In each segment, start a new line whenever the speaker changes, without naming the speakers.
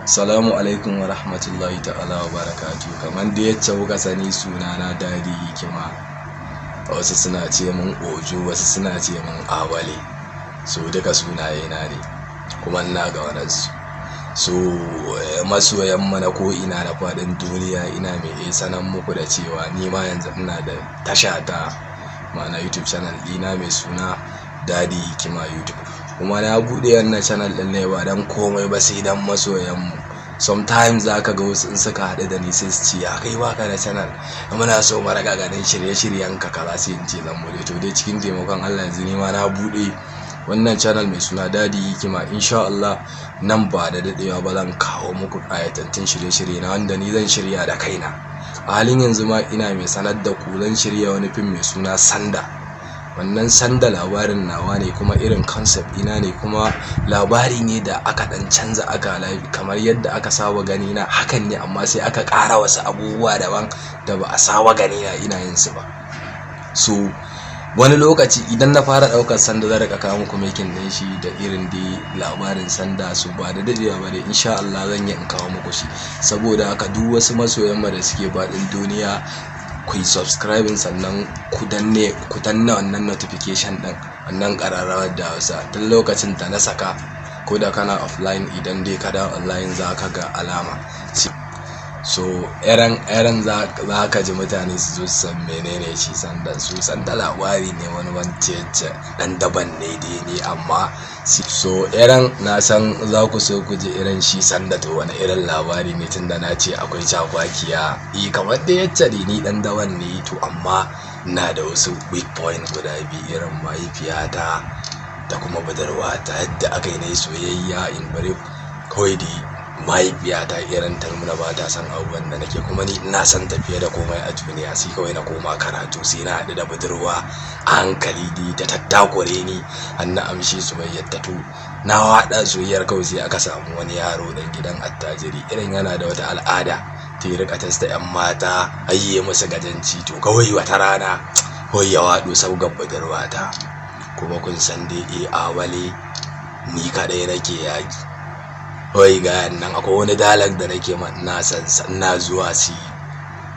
Salamu alaikum wa rahmatullahi ta'ala wa barakatu. Kamar da yacce kuka sani, sunana Dadi Hikima. Wasu suna ce min Ojo, wasu suna ce min Awale. So duka sunaye na ne, kuma ina ga wadansu. So masoyan mu na ko ina na faɗin duniya, ina mai sanan muku da cewa ni ma yanzu ina da tasha ta ma'ana YouTube channel ɗina mai suna Dadi Hikima YouTube. Kuma na buɗe wannan channel ɗin ne ba dan komai ba sai dan masoyan mu. Sometimes zaka ga wasu in suka haɗu da ni sai su ce ya kai baka da channel, muna so mu raga ganin shirye-shiryen ka kaza, sai in ce zan bude. To dai cikin taimakon Allah yanzu ni ma na buɗe wannan channel mai suna Dadi Hikima. Insha Allah nan ba da dadewa ba zan kawo muku ayatattun shirye-shirye na wanda ni zan shirya da kaina. A halin yanzu ma ina mai sanar da ku zan shirya wani fim mai suna Sanda. Wannan Sanda labarin nawa ne, kuma irin concept ina ne, kuma labari ne da aka dan canza aka live kamar yadda aka saba gani na hakan ne, amma sai aka ƙara wasu abubuwa daban da ba a saba gani na ina yin su ba. So wani lokaci idan na fara daukar Sanda zan rika kawo muku making din shi da irin dai labarin Sanda. So ba da dadewa ba dai insha Allah zan yi in kawo muku shi. Saboda haka duk wasu masoyan mu da suke faɗin duniya, ku yi subscribing, sannan ku danna wannan notification din, wannan ƙararrawar da Hausa, tun lokacin da na saka, ko da kana offline idan dai ka dawo online za ka ga alama. So eran za ka ji mutane su zo su san menene shi Sanda. Su Sanda labari ne wani wance dan daban ne dai ne, amma so eran na san za ku so ku ji irin shi Sanda. To wani irin labari ne, tunda na ce akwai cakwakiya kamar da yacce ni dan daban ne. To amma ina da wasu weak point guda biyu, irin mahaifiyata da kuma budurwata. Yadda aka yi na soyayya in bare kawai dai mahaifiyata irin ta nuna ba ta san abubuwan da nake, kuma ni ina son tafiye da komai a duniya. Sai kawai na koma karatu, sai na haɗu da budurwa a hankali dai da tattakure ni an na amshi soyayyar ta. To na haɗa soyayyar kawai sai aka samu wani yaro dan gidan attajiri, irin yana da wata al'ada ta rika tasta yan mata, ayye musu gajanci. To kawai wata rana kawai ya waɗo saugar budurwata. Kuma kun san dai Awale ni kaɗai nake yaki. Wai ga nan akwai wani dalag da nake ma na san na zuwa si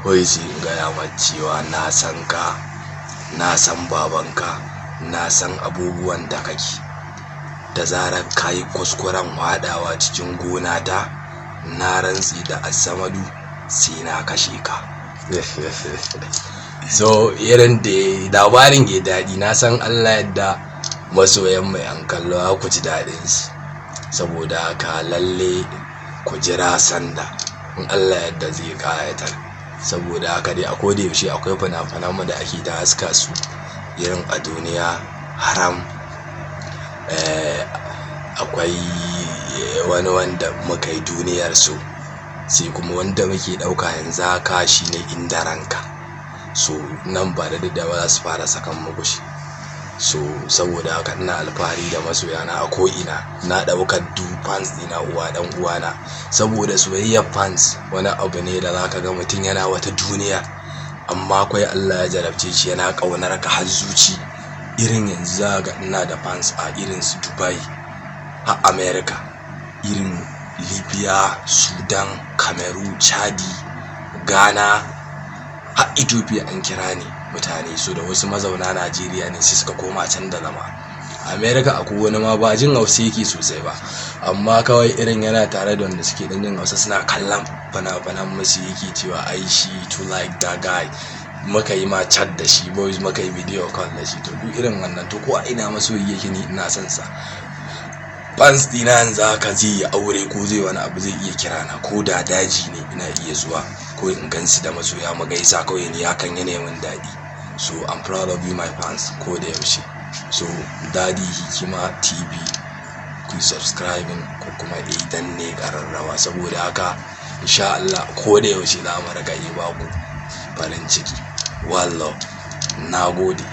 wai sai in gaya ma cewa na san ka, na san babanka, na san abubuwan da kake. Da zarar ka yi kuskuren wadawa cikin gona ta, na rantsi da Asamadu sai na kashe ka. So irin da labarin ke daɗi, na san Allah yadda masoyan mai an kallo ku ji daɗin su. Saboda haka lalle ku jira Sanda, in Allah yadda zai ƙayatar. Saboda haka dai a koda yaushe akwai fina-finan mu da ake ta haska su, irin a Duniya Haram, akwai wani wanda muka yi Duniyar So, sai kuma wanda muke ɗauka yanzu haka shine Inda Ranka. So nan ba da dadewa za su fara sakan muku shi. So saboda haka ina alfahari da masoyana a ko'ina. Na ɗaukar du fans ɗina uwa dan uwana, saboda soyayyar fans wani abu ne da zaka ga mutum yana wata duniya, amma akwai Allah ya jarabce shi yana ƙaunar ka har zuci. Irin yanzu za ga ina da fans a irin su Dubai, a America, irin Libya, Sudan, Cameroon, Chadi, Ghana, a Ethiopia an kira ni mutane. So da wasu mazauna Najeriya ne sai suka koma can da zama. America akwai wani ma ba jin Hausa yake sosai ba, amma kawai irin yana tare da wanda suke dan jin Hausa, suna kallon fana-fanan musu, yake cewa ai shi to like that guy. Muka yi ma chat da shi, boys muka yi video call da shi. To duk irin wannan, to ko ina masoyi yake ni ina son sa. Fans dina yanzu haka zai yi aure ko zai wani abu zai iya kira na, ko da daji ne ina iya zuwa, ko in gansu da masoya mu gaisa, kawai ni hakan yana min daɗi. So I'm proud of you my fans ko da yaushe. So Dadi Hikima TV, ku subscribing ko kuma idan ne ƙararrawa. Saboda haka insha Allah ko da yaushe za mu rika yi ba ku farin ciki. Wallah, nagode.